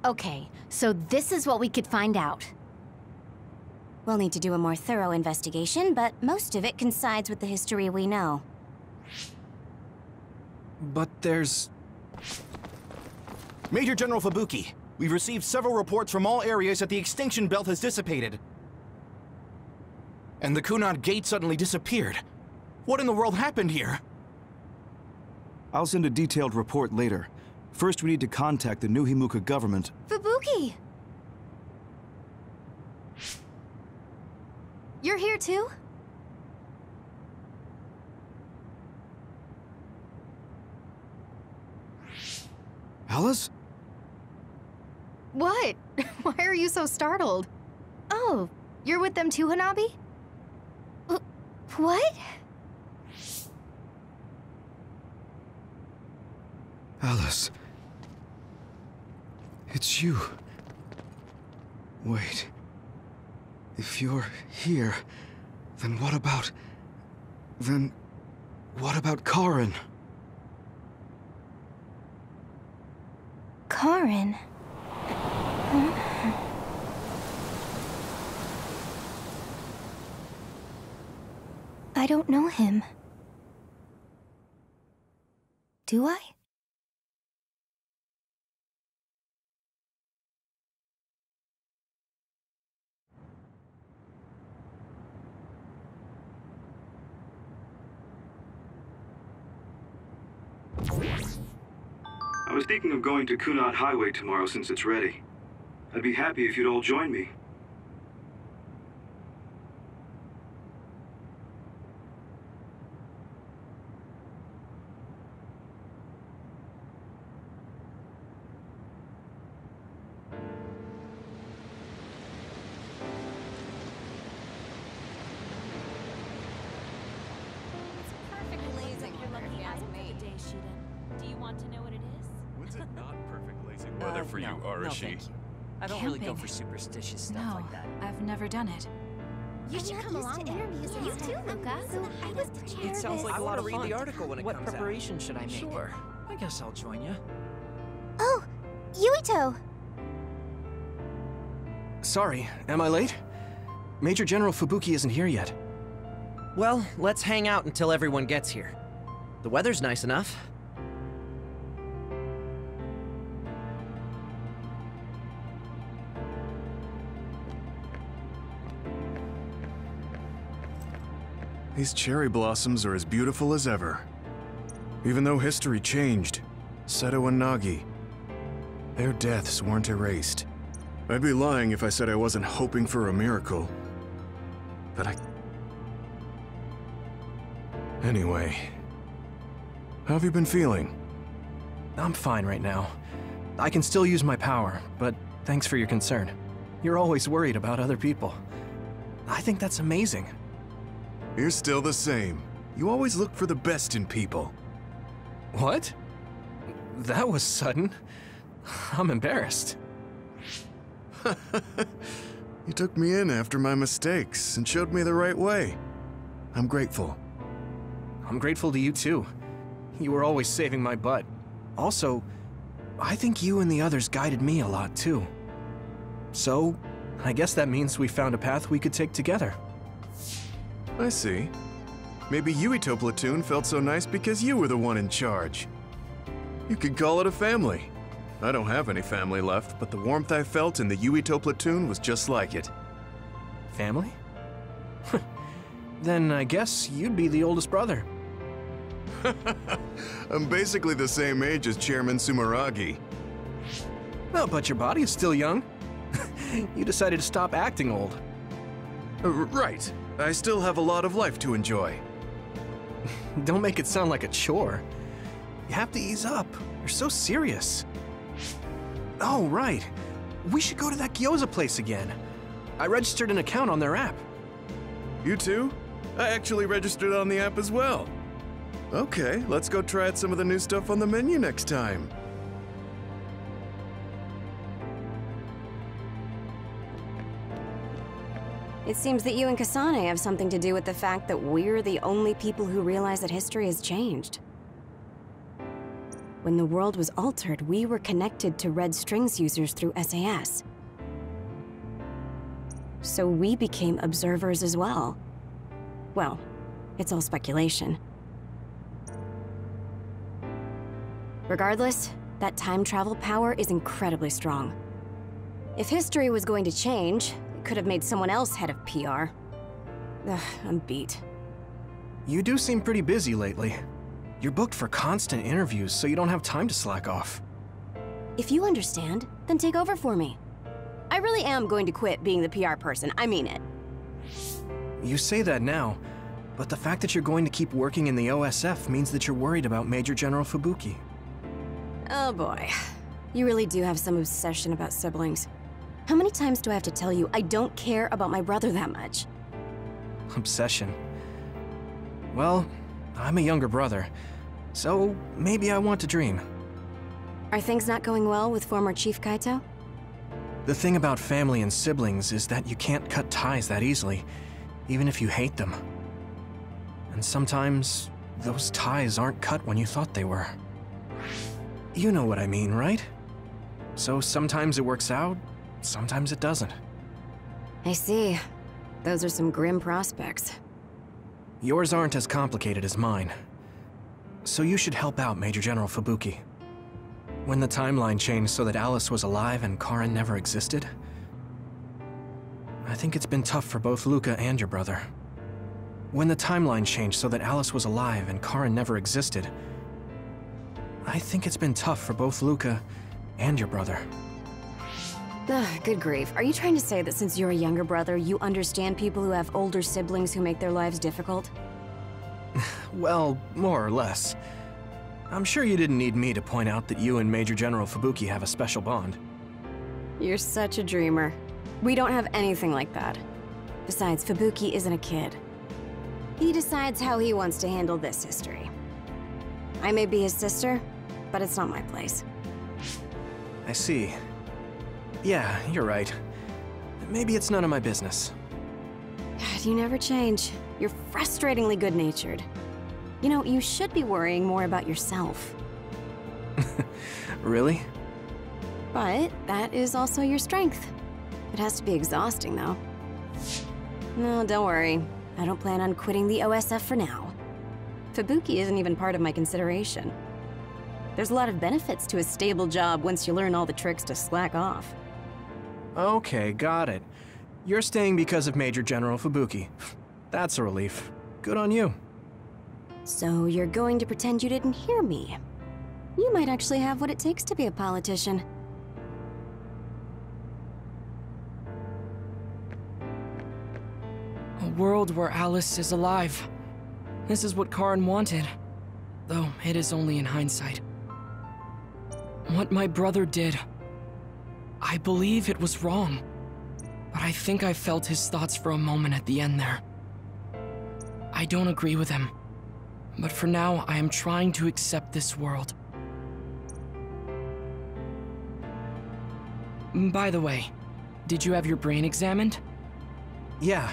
Okay, so this is what we could find out. We'll need to do a more thorough investigation, but most of it coincides with the history we know. But there's... Major General Fubuki, we've received several reports from all areas that the extinction belt has dissipated. And the Kunad Gate suddenly disappeared. What in the world happened here? I'll send a detailed report later. First, we need to contact the New Himuka government. Fubuki! You're here too? Alice? What? Why are you so startled? Oh, you're with them too, Hanabi? What? Alice. It's you. Wait. If you're here, then what about... Then... what about Karin? Karin? I don't know him. Do I? I was thinking of going to Kunad Highway tomorrow since it's ready. I'd be happy if you'd all join me. For you, Arashi. I don't really go for superstitious stuff like that. I've never done it. You should come along to interviews. You too, Luca. It sounds like I a lot want to of read fun. the article when it What comes out. preparation should I make? Sure. I guess I'll join you. Oh, Yuito! Sorry, am I late? Major General Fubuki isn't here yet. Well, let's hang out until everyone gets here. The weather's nice enough. These cherry blossoms are as beautiful as ever. Even though history changed, Seto and Nagi, their deaths weren't erased. I'd be lying if I said I wasn't hoping for a miracle. But Anyway, how have you been feeling? I'm fine right now. I can still use my power, but thanks for your concern. You're always worried about other people. I think that's amazing. You're still the same. You always look for the best in people. What? That was sudden. I'm embarrassed. You took me in after my mistakes and showed me the right way. I'm grateful. I'm grateful to you too. You were always saving my butt. Also, I think you and the others guided me a lot too. So, I guess that means we found a path we could take together. I see. Maybe Yuito Platoon felt so nice because you were the one in charge. You could call it a family. I don't have any family left, but the warmth I felt in the Yuito Platoon was just like it. Family? Then I guess you'd be the oldest brother. I'm basically the same age as Chairman Sumeragi. Oh, but your body is still young. You decided to stop acting old. Right. I still have a lot of life to enjoy. Don't make it sound like a chore. You have to ease up. You're so serious. Oh, right. We should go to that gyoza place again. I registered an account on their app. You too? I actually registered on the app as well. Okay, let's go try out some of the new stuff on the menu next time. It seems that you and Kasane have something to do with the fact that we're the only people who realize that history has changed. When the world was altered, we were connected to Red Strings users through SAS. So we became observers as well. Well, it's all speculation. Regardless, that time travel power is incredibly strong. If history was going to change, it could have made someone else head of PR. Ugh, I'm beat. You do seem pretty busy lately. You're booked for constant interviews, so you don't have time to slack off. If you understand, then take over for me. I really am going to quit being the PR person, I mean it. You say that now, but the fact that you're going to keep working in the OSF means that you're worried about Major General Fubuki. Oh boy. You really do have some obsession about siblings. How many times do I have to tell you I don't care about my brother that much? Obsession. Well, I'm a younger brother, so maybe I want to dream. Are things not going well with former Chief Kaito? The thing about family and siblings is that you can't cut ties that easily, even if you hate them. And sometimes, those ties aren't cut when you thought they were. You know what I mean, right? So sometimes it works out, sometimes it doesn't. I see. Those are some grim prospects. Yours aren't as complicated as mine. So you should help out Major General Fubuki. When the timeline changed so that Alice was alive and Karin never existed, I think it's been tough for both Luca and your brother. When the timeline changed so that Alice was alive and Karin never existed, I think it's been tough for both Luca and your brother. Ugh, good grief. Are you trying to say that since you're a younger brother, you understand people who have older siblings who make their lives difficult? Well, more or less. I'm sure you didn't need me to point out that you and Major General Fubuki have a special bond. You're such a dreamer. We don't have anything like that. Besides, Fubuki isn't a kid. He decides how he wants to handle this history. I may be his sister, but it's not my place. I see. Yeah, you're right. Maybe it's none of my business. God, you never change. You're frustratingly good-natured. You know, you should be worrying more about yourself. Really? But that is also your strength. It has to be exhausting, though. No, don't worry. I don't plan on quitting the OSF for now. Fubuki isn't even part of my consideration. There's a lot of benefits to a stable job once you learn all the tricks to slack off. Okay, got it. You're staying because of Major General Fubuki. That's a relief. Good on you. So you're going to pretend you didn't hear me. You might actually have what it takes to be a politician. A world where Alice is alive. This is what Karin wanted, though it is only in hindsight. What my brother did, I believe it was wrong, but I think I felt his thoughts for a moment at the end there. I don't agree with him, but for now I am trying to accept this world. By the way, did you have your brain examined? Yeah.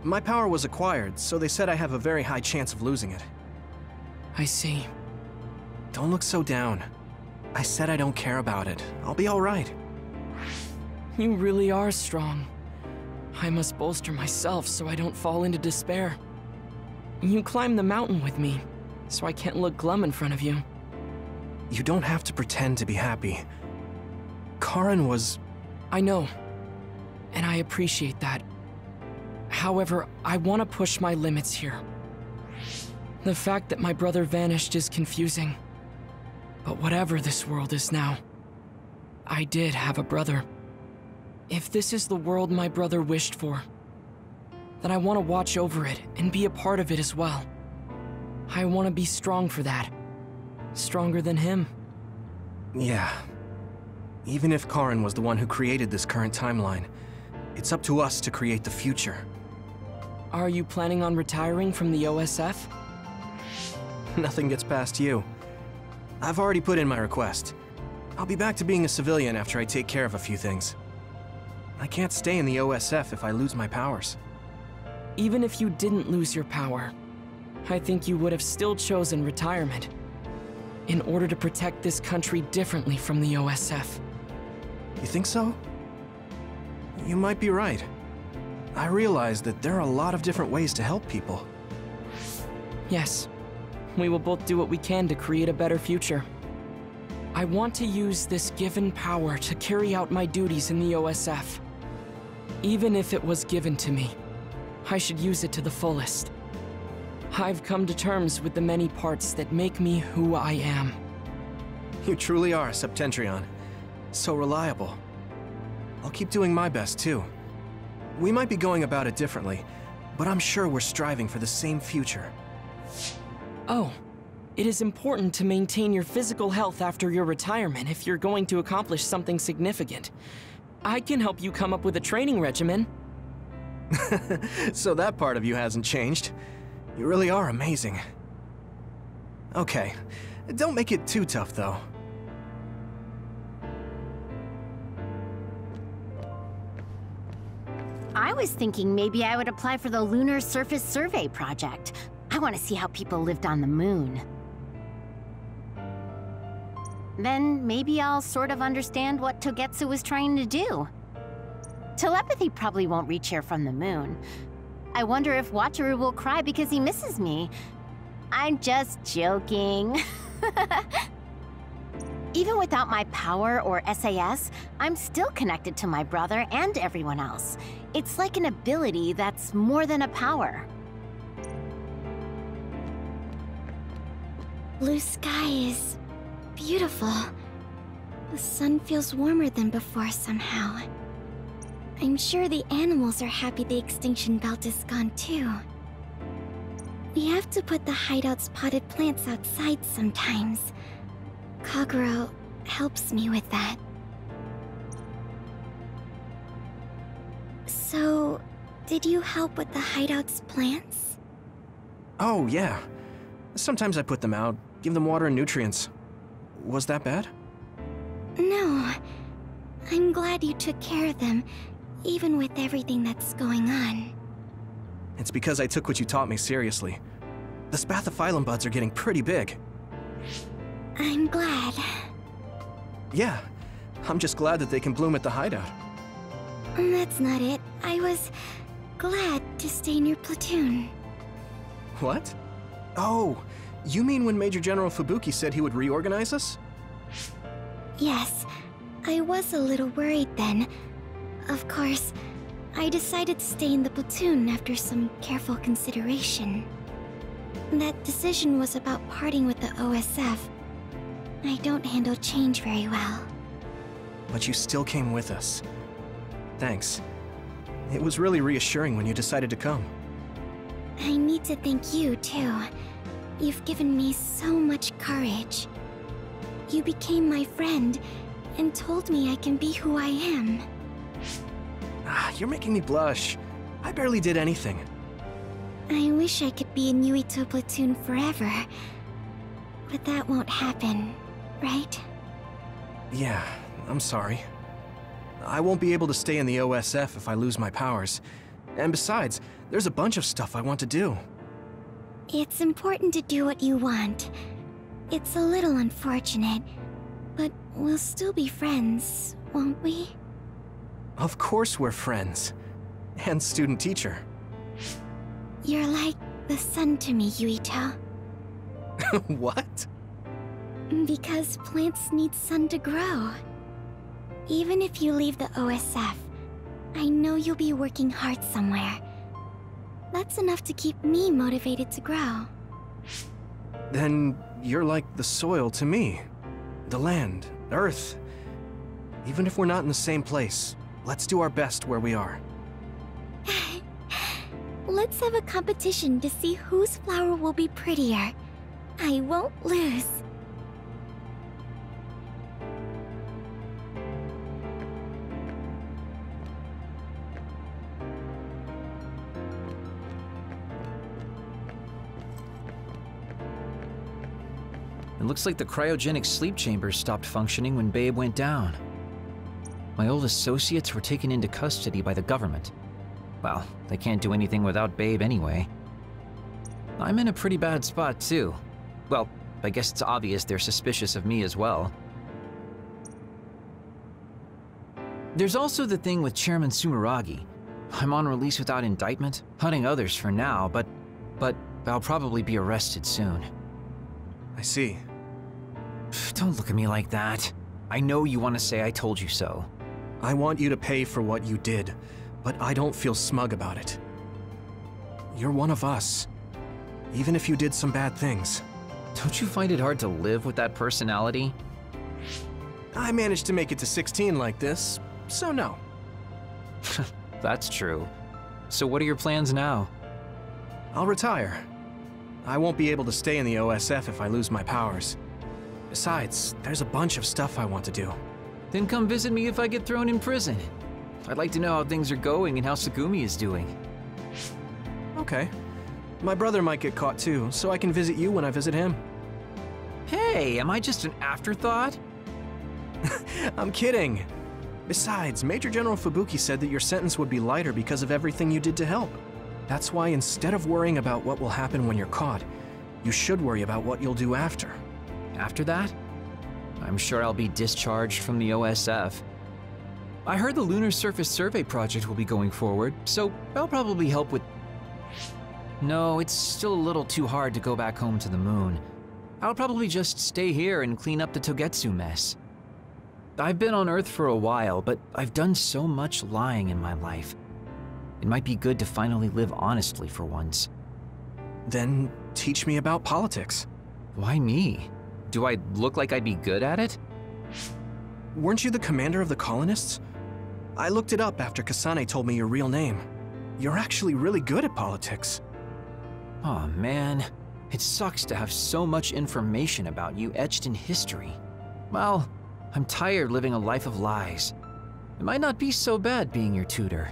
My power was acquired, so they said I have a very high chance of losing it. I see. Don't look so down. I said I don't care about it. I'll be all right. You really are strong. I must bolster myself so I don't fall into despair. You climbed the mountain with me, so I can't look glum in front of you. You don't have to pretend to be happy. Karin was... I know, and I appreciate that. However, I want to push my limits here. The fact that my brother vanished is confusing. But whatever this world is now, I did have a brother. If this is the world my brother wished for, then I want to watch over it and be a part of it as well. I want to be strong for that. Stronger than him. Yeah. Even if Karin was the one who created this current timeline, it's up to us to create the future. Are you planning on retiring from the OSF? Nothing gets past you. I've already put in my request. I'll be back to being a civilian after I take care of a few things. I can't stay in the OSF if I lose my powers. Even if you didn't lose your power, I think you would have still chosen retirement. in order to protect this country differently from the OSF. You think so? You might be right. I realize that there are a lot of different ways to help people. Yes, we will both do what we can to create a better future. I want to use this given power to carry out my duties in the OSF. Even if it was given to me, I should use it to the fullest. I've come to terms with the many parts that make me who I am. You truly are, Septentrion. So reliable. I'll keep doing my best, too. We might be going about it differently, but I'm sure we're striving for the same future. Oh, it is important to maintain your physical health after your retirement if you're going to accomplish something significant. I can help you come up with a training regimen. So that part of you hasn't changed. You really are amazing. Okay, don't make it too tough, though. I was thinking maybe I would apply for the Lunar Surface Survey project. I want to see how people lived on the moon. Then maybe I'll sort of understand what Togetsu was trying to do. Telepathy probably won't reach here from the moon. I wonder if Wataru will cry because he misses me. I'm just joking. Even without my power or SAS, I'm still connected to my brother and everyone else. It's like an ability that's more than a power. Blue sky is beautiful. The sun feels warmer than before somehow. I'm sure the animals are happy the extinction belt is gone too. We have to put the hideout's potted plants outside sometimes. Kaguro helps me with that. So, did you help with the hideout's plants? Oh, yeah. Sometimes I put them out, give them water and nutrients. Was that bad? No. I'm glad you took care of them, even with everything that's going on. It's because I took what you taught me seriously. The spathiphyllum buds are getting pretty big. I'm glad. Yeah, I'm just glad that they can bloom at the hideout. That's not it. I was glad to stay in your platoon. What? Oh, you mean when Major General Fubuki said he would reorganize us? Yes, I was a little worried then. Of course, I decided to stay in the platoon after some careful consideration. That decision was about parting with the OSF. I don't handle change very well. But you still came with us. Thanks. It was really reassuring when you decided to come. I need to thank you, too. You've given me so much courage. You became my friend and told me I can be who I am. You're making me blush. I barely did anything. I wish I could be in Yuito platoon forever. But that won't happen, right? Yeah, I'm sorry. I won't be able to stay in the OSF if I lose my powers. And besides, there's a bunch of stuff I want to do. It's important to do what you want. It's a little unfortunate, but we'll still be friends, won't we? Of course we're friends. And student-teacher. You're like the sun to me, Yuito. What? Because plants need sun to grow. Even if you leave the OSF, I know you'll be working hard somewhere. That's enough to keep me motivated to grow. Then you're like the soil to me. The land, earth. Even if we're not in the same place, let's do our best where we are. Let's have a competition to see whose flower will be prettier. I won't lose. It looks like the cryogenic sleep chamber stopped functioning when Babe went down. My old associates were taken into custody by the government. Well, they can't do anything without Babe anyway. I'm in a pretty bad spot too. Well, I guess it's obvious they're suspicious of me as well. There's also the thing with Chairman Sumeragi. I'm on release without indictment, hunting others for now, but I'll probably be arrested soon. I see. Don't look at me like that. I know you want to say I told you so. I want you to pay for what you did, but I don't feel smug about it. You're one of us, even if you did some bad things. Don't you find it hard to live with that personality? I managed to make it to 16 like this, so no. That's true. So what are your plans now? I'll retire. I won't be able to stay in the OSF if I lose my powers. Besides, there's a bunch of stuff I want to do. Then come visit me if I get thrown in prison. I'd like to know how things are going and how Tsugumi is doing. Okay. My brother might get caught too, so I can visit you when I visit him. Hey, am I just an afterthought? I'm kidding. Besides, Major General Fubuki said that your sentence would be lighter because of everything you did to help. That's why instead of worrying about what will happen when you're caught, you should worry about what you'll do after. After that? I'm sure I'll be discharged from the OSF. I heard the Lunar Surface Survey project will be going forward, so I'll probably help with... No, it's still a little too hard to go back home to the moon. I'll probably just stay here and clean up the Togetsu mess. I've been on Earth for a while, but I've done so much lying in my life. It might be good to finally live honestly for once. Then teach me about politics. Why me? Do I look like I'd be good at it? Weren't you the commander of the colonists? I looked it up after Kasane told me your real name. You're actually really good at politics. Aw, man. It sucks to have so much information about you etched in history. Well, I'm tired living a life of lies. It might not be so bad being your tutor.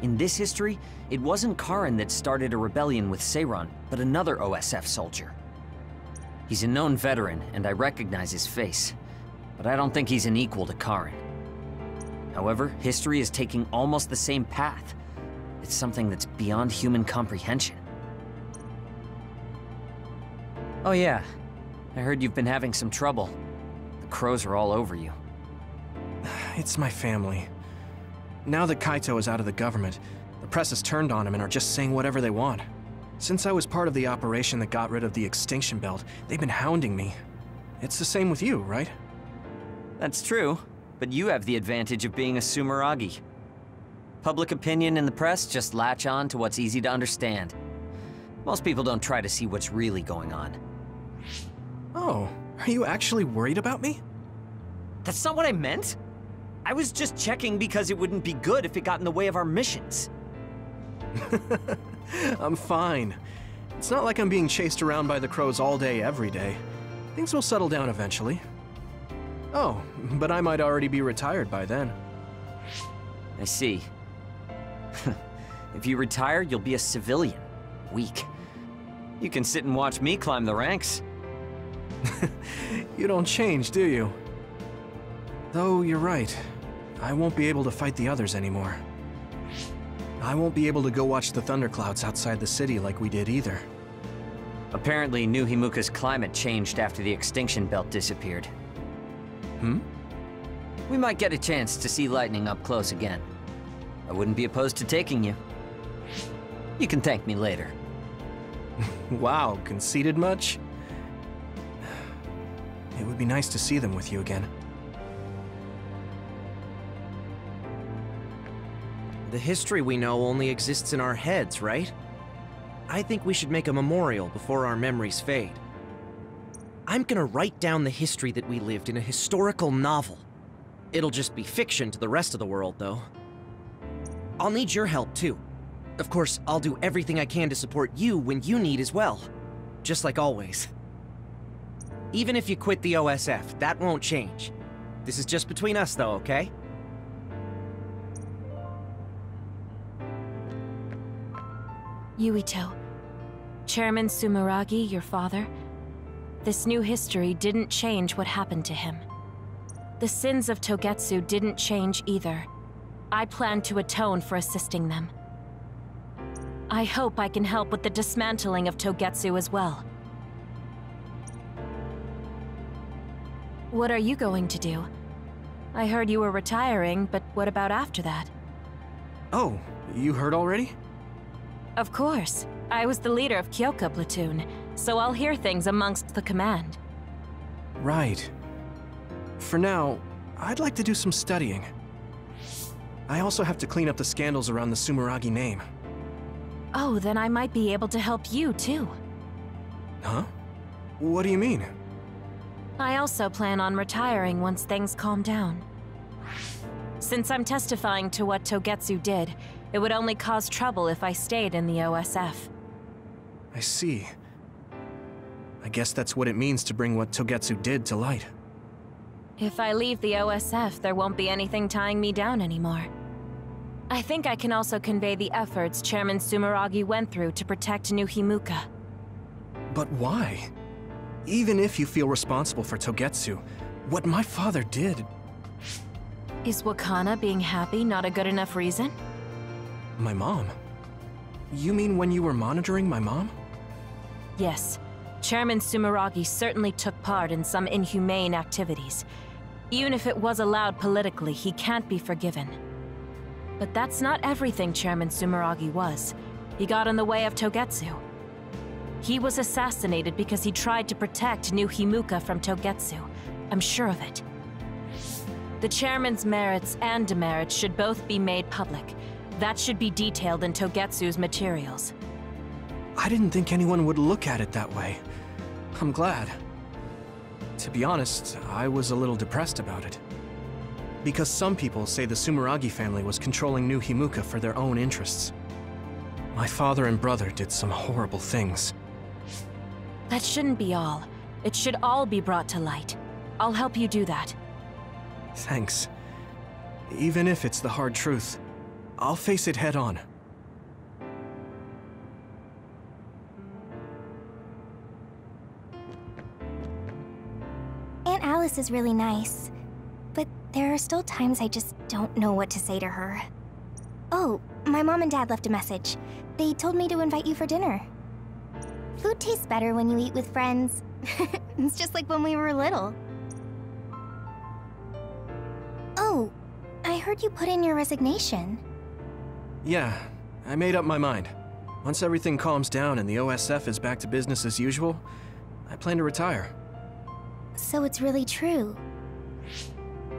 In this history, it wasn't Karin that started a rebellion with Seiron, but another OSF soldier. He's a known veteran, and I recognize his face, but I don't think he's an equal to Karin. However, history is taking almost the same path. It's something that's beyond human comprehension. Oh yeah, I heard you've been having some trouble. The crows are all over you. It's my family. Now that Kaito is out of the government, the press has turned on him and are just saying whatever they want. Since I was part of the operation that got rid of the extinction belt, they've been hounding me. It's the same with you, right? That's true, but you have the advantage of being a Sumeragi. Public opinion and the press just latch on to what's easy to understand. Most people don't try to see what's really going on. Oh, are you actually worried about me? That's not what I meant. I was just checking because it wouldn't be good if it got in the way of our missions. I'm fine. It's not like I'm being chased around by the crows all day, every day. Things will settle down eventually. Oh, but I might already be retired by then. I see. If you retire, you'll be a civilian. Weak. You can sit and watch me climb the ranks. You don't change, do you? Though you're right. I won't be able to fight the others anymore. I won't be able to go watch the thunderclouds outside the city like we did either. Apparently, New Himuka's climate changed after the extinction belt disappeared. Hmm? We might get a chance to see lightning up close again. I wouldn't be opposed to taking you. You can thank me later. Wow, conceited much? It would be nice to see them with you again. The history we know only exists in our heads, right? I think we should make a memorial before our memories fade. I'm gonna write down the history that we lived in a historical novel. It'll just be fiction to the rest of the world, though. I'll need your help, too. Of course, I'll do everything I can to support you when you need as well. Just like always. Even if you quit the OSF, that won't change. This is just between us, though, okay? Yuito, Chairman Sumeragi, your father, this new history didn't change what happened to him. The sins of Togetsu didn't change either. I plan to atone for assisting them. I hope I can help with the dismantling of Togetsu as well. What are you going to do? I heard you were retiring, but what about after that? Oh, you heard already? Of course. I was the leader of Kyoka platoon, so I'll hear things amongst the command. Right. For now, I'd like to do some studying. I also have to clean up the scandals around the Sumeragi name. Oh, then I might be able to help you, too. Huh? What do you mean? I also plan on retiring once things calm down. Since I'm testifying to what Togetsu did, it would only cause trouble if I stayed in the OSF. I see. I guess that's what it means to bring what Togetsu did to light. If I leave the OSF, there won't be anything tying me down anymore. I think I can also convey the efforts Chairman Sumeragi went through to protect New Himuka. But why? Even if you feel responsible for Togetsu, what my father did... Is Wakana being happy not a good enough reason? My mom? You mean when you were monitoring my mom? Yes. Chairman Sumeragi certainly took part in some inhumane activities. Even if it was allowed politically, he can't be forgiven. But that's not everything Chairman Sumeragi was. He got in the way of Togetsu. He was assassinated because he tried to protect New Himuka from Togetsu. I'm sure of it. The chairman's merits and demerits should both be made public. That should be detailed in Togetsu's materials. I didn't think anyone would look at it that way. I'm glad. To be honest, I was a little depressed about it. Because some people say the Sumeragi family was controlling New Himuka for their own interests. My father and brother did some horrible things. That shouldn't be all. It should all be brought to light. I'll help you do that. Thanks. Even if it's the hard truth, I'll face it head on. Aunt Alice is really nice, but there are still times I just don't know what to say to her. Oh, my mom and dad left a message. They told me to invite you for dinner. Food tastes better when you eat with friends. It's just like when we were little. Oh, I heard you put in your resignation. Yeah, I made up my mind. Once everything calms down and the OSF is back to business as usual, I plan to retire. So it's really true.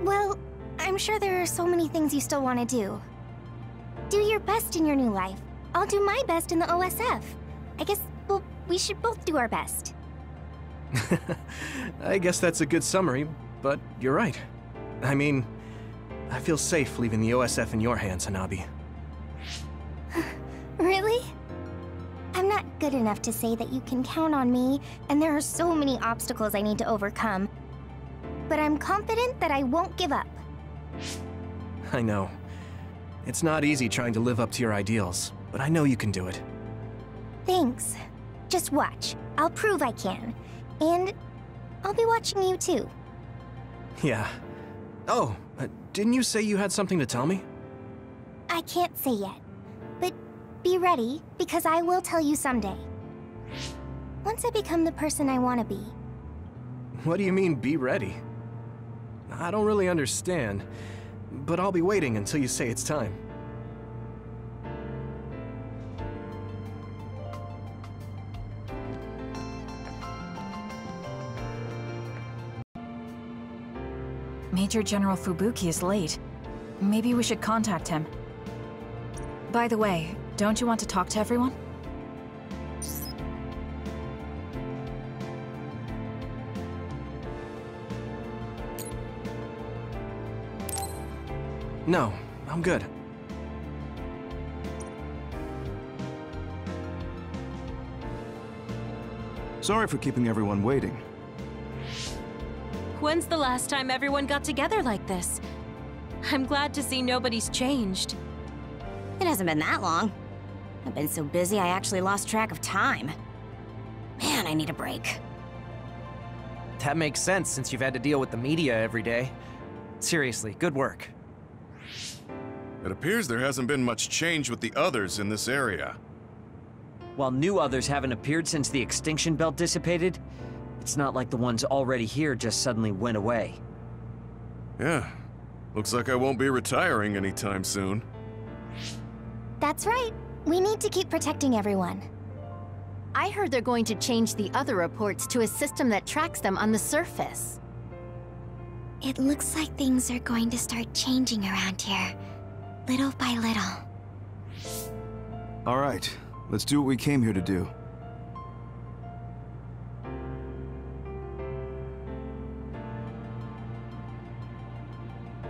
Well, I'm sure there are so many things you still want to do. Do your best in your new life. I'll do my best in the OSF. I guess, well, we should both do our best. I guess that's a good summary, but you're right. I mean, I feel safe leaving the OSF in your hands, Hanabi. Really? I'm not good enough to say that you can count on me, and there are so many obstacles I need to overcome. But I'm confident that I won't give up. I know. It's not easy trying to live up to your ideals, but I know you can do it. Thanks. Just watch. I'll prove I can. And I'll be watching you too. Yeah. Oh, didn't you say you had something to tell me? I can't say yet, but be ready, because I will tell you someday. Once I become the person I want to be. What do you mean, be ready? I don't really understand, but I'll be waiting until you say it's time. Major General Fubuki is late. Maybe we should contact him. By the way, don't you want to talk to everyone? No, I'm good. Sorry for keeping everyone waiting. When's the last time everyone got together like this? I'm glad to see nobody's changed. It hasn't been that long. I've been so busy I actually lost track of time. Man, I need a break. That makes sense since you've had to deal with the media every day. Seriously, good work. It appears there hasn't been much change with the others in this area. While new others haven't appeared since the extinction belt dissipated, it's not like the ones already here just suddenly went away. Yeah. Looks like I won't be retiring anytime soon. That's right. We need to keep protecting everyone. I heard they're going to change the other reports to a system that tracks them on the surface. It looks like things are going to start changing around here, little by little. All right, let's do what we came here to do.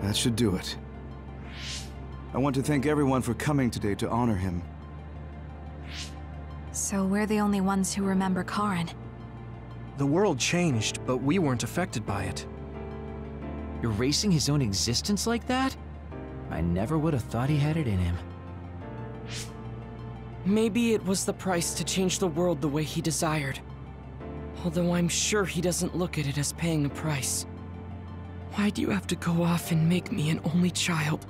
That should do it. I want to thank everyone for coming today to honor him. So we're the only ones who remember Karen. The world changed, but we weren't affected by it. Erasing his own existence like that? I never would have thought he had it in him. Maybe it was the price to change the world the way he desired. Although I'm sure he doesn't look at it as paying a price. Why do you have to go off and make me an only child?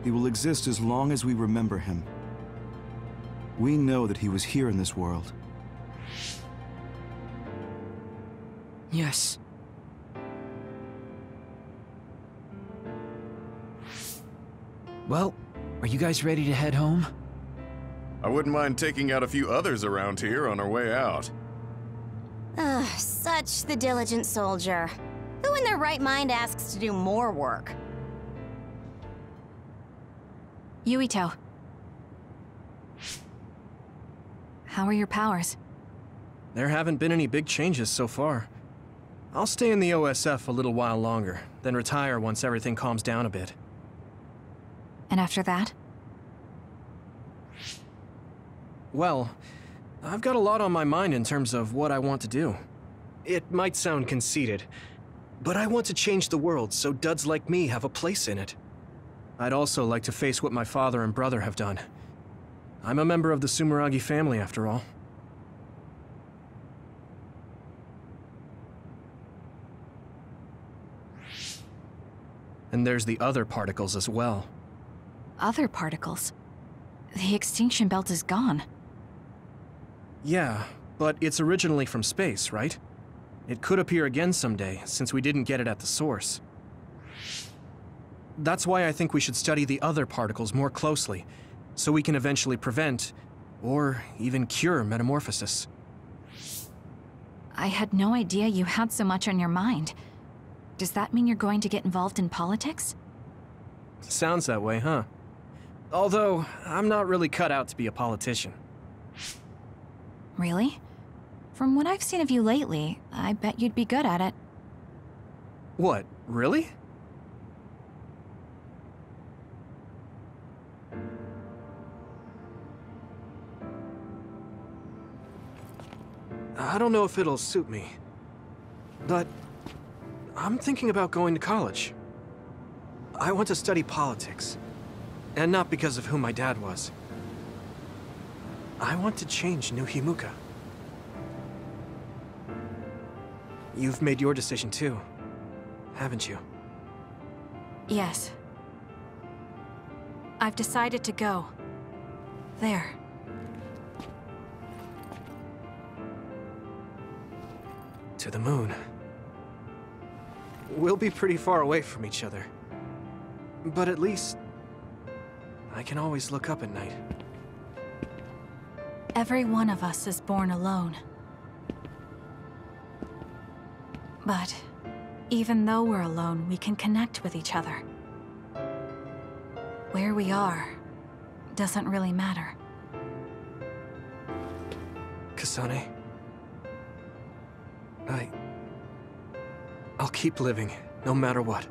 He will exist as long as we remember him. We know that he was here in this world. Yes. Well, are you guys ready to head home? I wouldn't mind taking out a few others around here on our way out. Ugh, such the diligent soldier. Who in their right mind asks to do more work? Yuito. How are your powers? There haven't been any big changes so far. I'll stay in the OSF a little while longer, then retire once everything calms down a bit. And after that? Well, I've got a lot on my mind in terms of what I want to do. It might sound conceited, but I want to change the world so duds like me have a place in it. I'd also like to face what my father and brother have done. I'm a member of the Sumeragi family, after all. And there's the other particles as well. Other particles? The extinction belt is gone. Yeah, but it's originally from space, right? It could appear again someday, since we didn't get it at the source. That's why I think we should study the other particles more closely, so we can eventually prevent, or even cure metamorphosis. I had no idea you had so much on your mind. Does that mean you're going to get involved in politics? Sounds that way, huh? Although, I'm not really cut out to be a politician. Really? From what I've seen of you lately, I bet you'd be good at it. What, really? I don't know if it'll suit me, but I'm thinking about going to college. I want to study politics, and not because of who my dad was. I want to change New Himuka. You've made your decision too, haven't you? Yes. I've decided to go. There. To the moon. We'll be pretty far away from each other. But at least, I can always look up at night. Every one of us is born alone. But even though we're alone, we can connect with each other. Where we are doesn't really matter. Kasane, I'll keep living, no matter what.